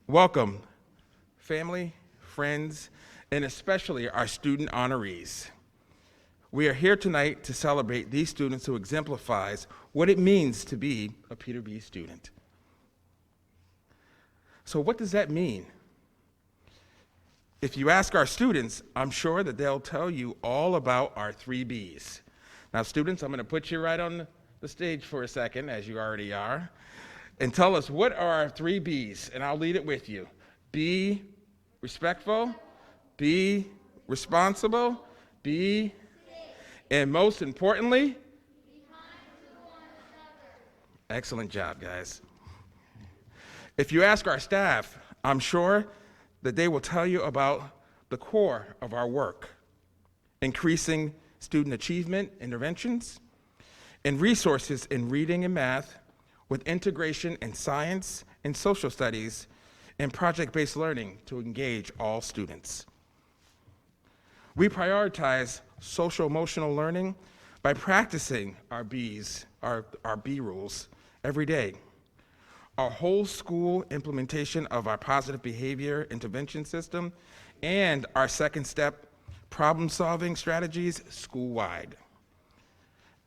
Welcome, family, friends, and especially our student honorees. We are here tonight to celebrate these students who exemplifies what it means to be a Peter B. student. So what does that mean? If you ask our students, I'm sure that they'll tell you all about our 3 Bs. Now, students, I'm going to put you right on the stage for a second, as you already are, and tell us what are our 3 Bs, and I'll lead it with you. Be respectful, be responsible, be, and most importantly, excellent job, guys. If you ask our staff, I'm sure that they will tell you about the core of our work, increasing student achievement interventions, and resources in reading and math, with integration in science and social studies, and project-based learning to engage all students. We prioritize social-emotional learning by practicing our Bs, our B rules, every day. Our whole school implementation of our positive behavior intervention system and our second step problem-solving strategies school-wide.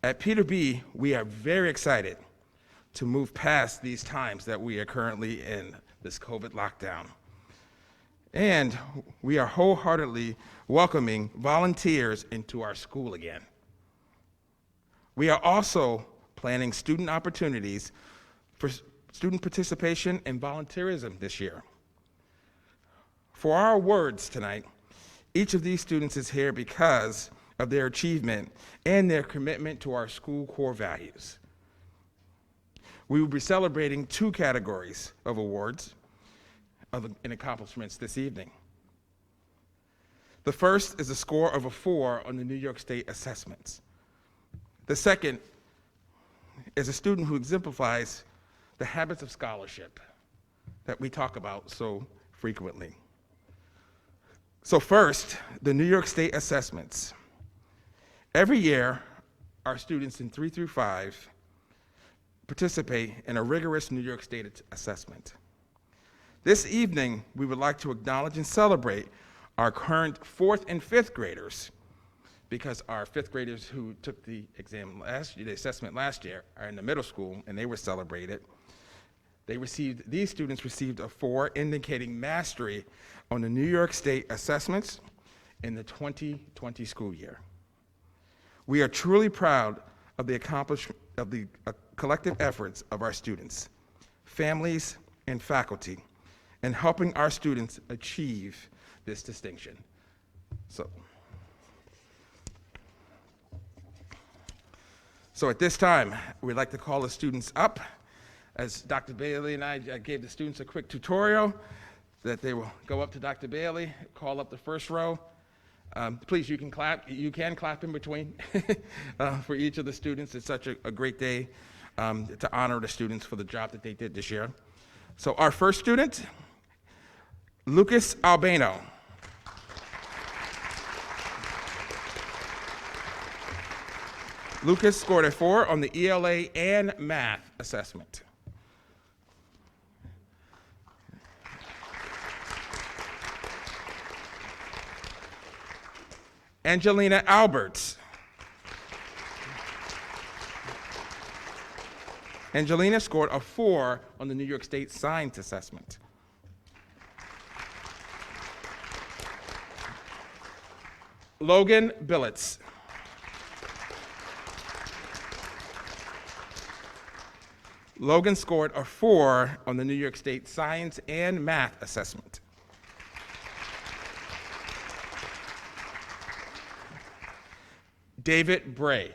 At Peter B, we are very excited to move past these times that we are currently in, this COVID lockdown. And we are wholeheartedly welcoming volunteers into our school again. We are also planning student opportunities for student participation and volunteerism this year. For our awards tonight, each of these students is here because of their achievement and their commitment to our school core values. We will be celebrating 2 categories of awards and accomplishments this evening. The first is a score of a 4 on the New York State assessments. The second is a student who exemplifies the habits of scholarship that we talk about so frequently. So first, the New York State assessments. Every year, our students in 3 through 5 participate in a rigorous New York State assessment. This evening, we would like to acknowledge and celebrate our current 4th and 5th graders, because our 5th graders who took the assessment last year are in the middle school, and they were celebrated. These students received a 4, indicating mastery on the New York State assessments in the 2020 school year. We are truly proud of the collective efforts of our students, families, and faculty in helping our students achieve this distinction. So at this time, we'd like to call the students up. As Dr. Bailey and I gave the students a quick tutorial, that they will go up to Dr. Bailey, call up the first row. Please, you can clap in between for each of the students. It's such a great day to honor the students for the job that they did this year. So our first student, Lucas Albano. Lucas scored a 4 on the ELA and math assessment. Angelina Alberts. Angelina scored a 4 on the New York State Science Assessment. Logan Billets. Logan scored a 4 on the New York State Science and Math Assessment. David Bray.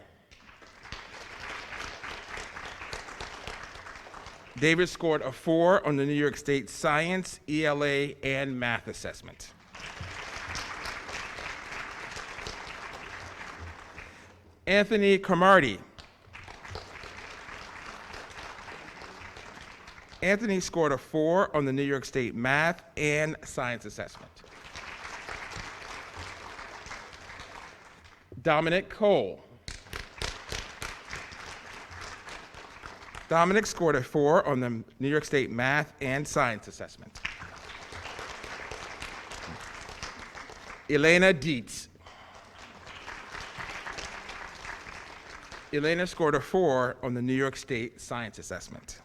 David scored a 4 on the New York State Science, ELA, and Math Assessment. Anthony Camardi. Anthony scored a 4 on the New York State Math and Science Assessment. Dominic Cole. Dominic scored a 4 on the New York State Math and Science Assessment. Elena Dietz. Elena scored a 4 on the New York State Science Assessment.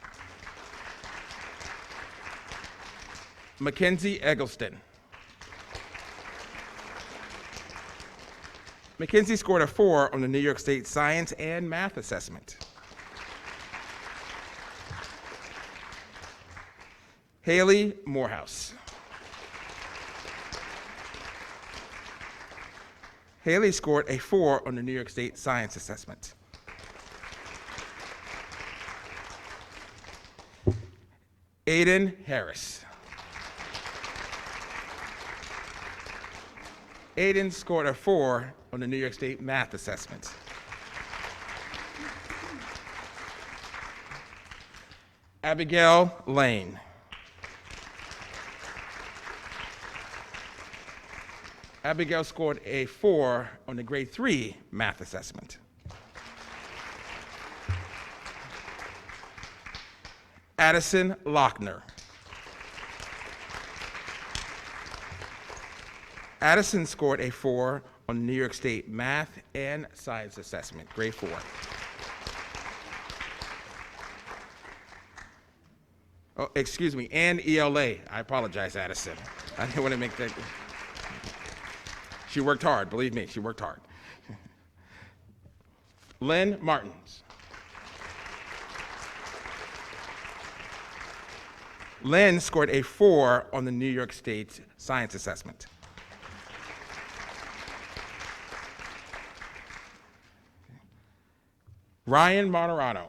Mackenzie Eggleston. Mackenzie scored a 4 on the New York State Science and Math Assessment. Haley Morehouse. Haley scored a 4 on the New York State Science Assessment. Aiden Harris. Aiden scored a 4 on the New York State Math Assessment. Abigail Lane. Abigail scored a 4 on the grade 3 math assessment. Addison Lochner. Addison scored a 4 on the New York State Math and Science Assessment, grade 4. Oh, excuse me, and ELA. I apologize, Addison. I didn't want to make that. She worked hard, believe me, she worked hard. Lynn Martens. Lynn scored a 4 on the New York State Science Assessment. Ryan Monterano.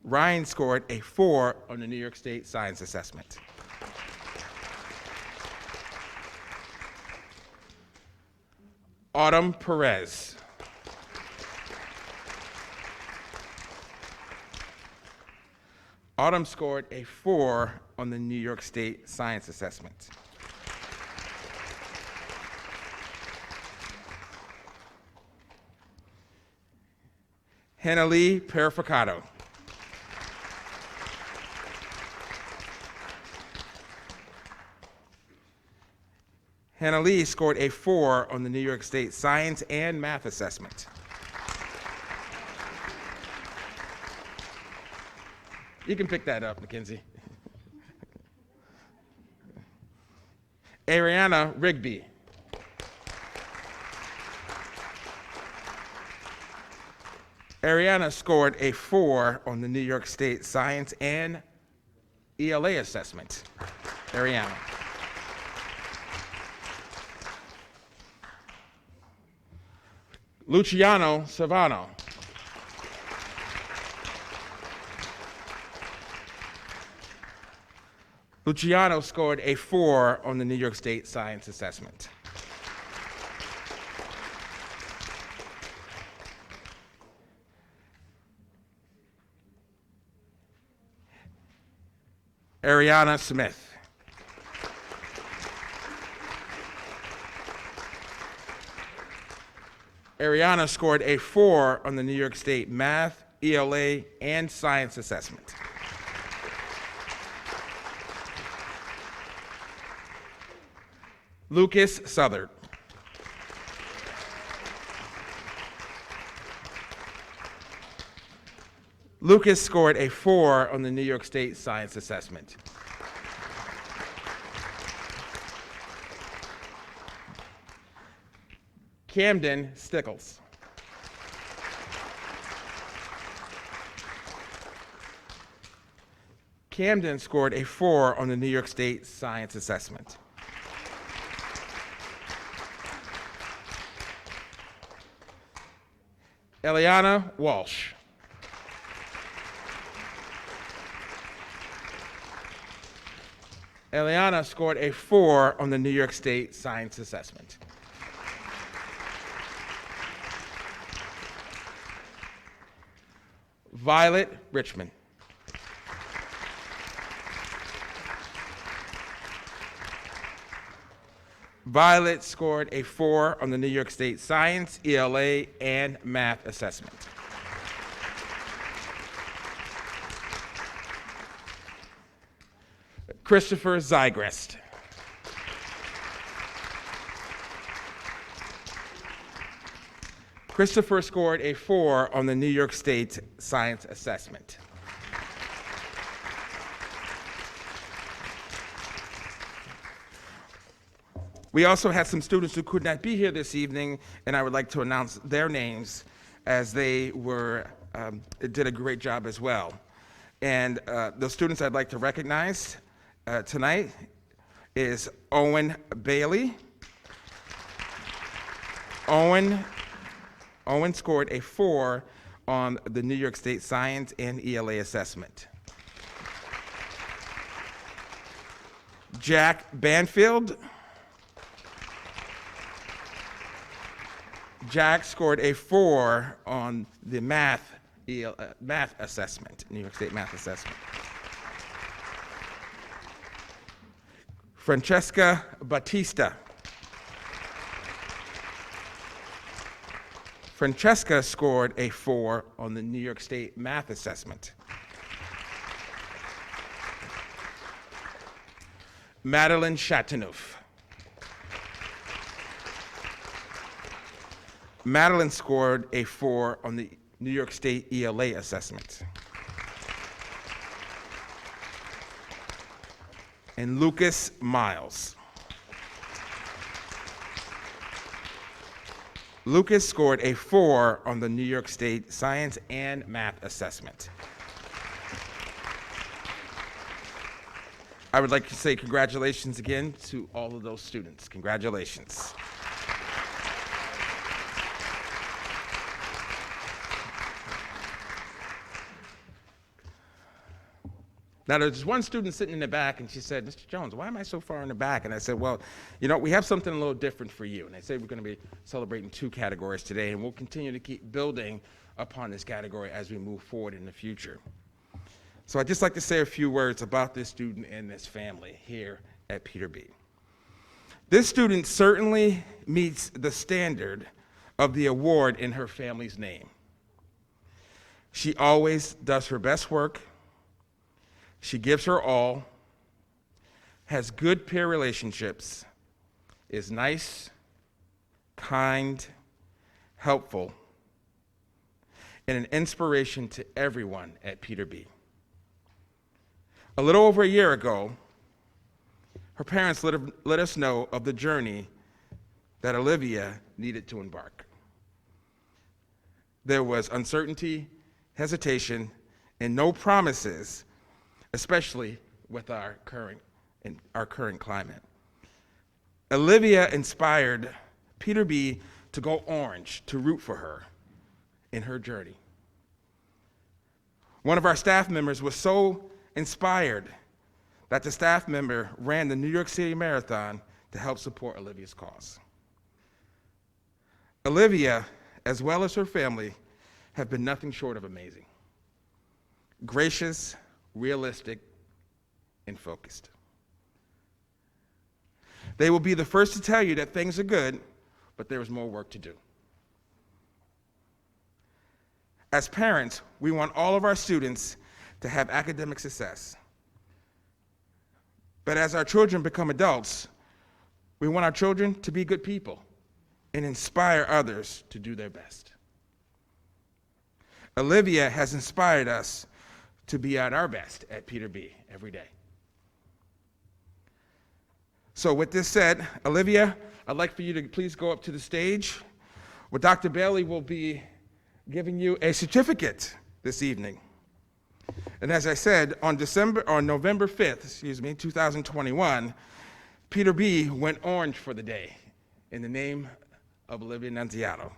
Ryan scored a 4 on the New York State Science Assessment. Autumn Perez. Autumn scored a 4 on the New York State Science Assessment. Hannah Lee Perificato. Hannah Lee scored a 4 on the New York State Science and Math Assessment. You can pick that up, Mackenzie. Ariana Rigby. Ariana scored a 4 on the New York State Science and ELA Assessment. Ariana. Luciano Savano. Luciano scored a 4 on the New York State Science Assessment. Ariana Smith. Ariana scored a 4 on the New York State Math, ELA, and Science Assessment. Lucas Southard. Lucas scored a 4 on the New York State Science Assessment. Camden Stickles. Camden scored a 4 on the New York State Science Assessment. Eliana Walsh. Eliana scored a 4 on the New York State Science Assessment. Violet Richmond. Violet scored a 4 on the New York State Science, ELA, and Math Assessment. Christopher Zygrist. Christopher scored a 4 on the New York State Science Assessment. We also had some students who could not be here this evening, and I would like to announce their names as they did a great job as well. And the students I'd like to recognize tonight is Owen Bailey. Owen scored a 4 on the New York State Science and ELA assessment. Jack Banfield. Jack scored a 4 on the math assessment, New York State math assessment. Francesca Batista. Francesca scored a 4 on the New York State math assessment. Madeline Chateauneuf. Madeline scored a 4 on the New York State ELA assessment. And Lucas Miles. Lucas scored a 4 on the New York State Science and Math assessment. I would like to say congratulations again to all of those students. Congratulations. Now, there's one student sitting in the back, and she said, Mr. Jones, why am I so far in the back? And I said, well, we have something a little different for you. And I said we're going to be celebrating 2 categories today, and we'll continue to keep building upon this category as we move forward in the future. So I'd just like to say a few words about this student and this family here at Peter B. This student certainly meets the standard of the award in her family's name. She always does her best work. She gives her all, has good peer relationships, is nice, kind, helpful, and an inspiration to everyone at Peter B. A little over a year ago, her parents let us know of the journey that Olivia needed to embark. There was uncertainty, hesitation, and no promises, especially with our current climate. Olivia inspired Peter B. to go orange, to root for her in her journey. One of our staff members was so inspired that the staff member ran the New York City Marathon to help support Olivia's cause. Olivia, as well as her family, have been nothing short of amazing. Gracious, realistic, and focused. They will be the first to tell you that things are good, but there is more work to do. As parents, we want all of our students to have academic success. But as our children become adults, we want our children to be good people and inspire others to do their best. Olivia has inspired us to be at our best at Peter B. every day. So with this said, Olivia, I'd like for you to please go up to the stage, where Dr. Bailey will be giving you a certificate this evening. And as I said, on November 5th, 2021, Peter B. went orange for the day in the name of Olivia Nunziato.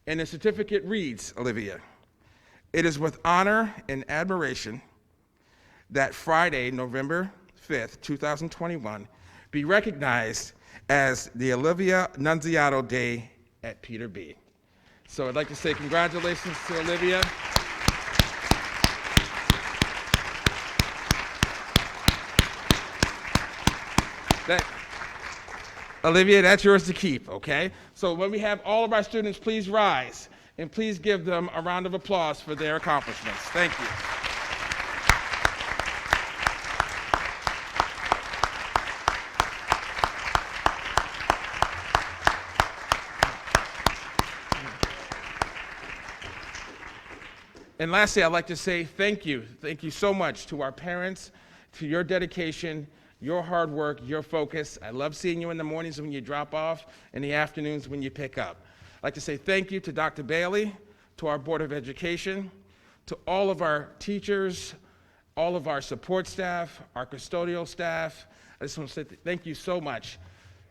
And the certificate reads, Olivia, "It is with honor and admiration that Friday, November 5th, 2021, be recognized as the Olivia Nunziato Day at Peter B." So I'd like to say congratulations to Olivia. Olivia, that's yours to keep, okay? So when we have all of our students, please rise and please give them a round of applause for their accomplishments. Thank you. And lastly, I'd like to say thank you. Thank you so much to our parents, to your dedication, your hard work, your focus. I love seeing you in the mornings when you drop off, in the afternoons when you pick up. I'd like to say thank you to Dr. Bailey, to our Board of Education, to all of our teachers, all of our support staff, our custodial staff. I just want to say thank you so much.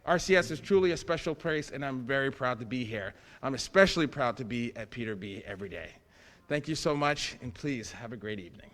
RCS is truly a special place, and I'm very proud to be here. I'm especially proud to be at Peter B. every day. Thank you so much, and please have a great evening.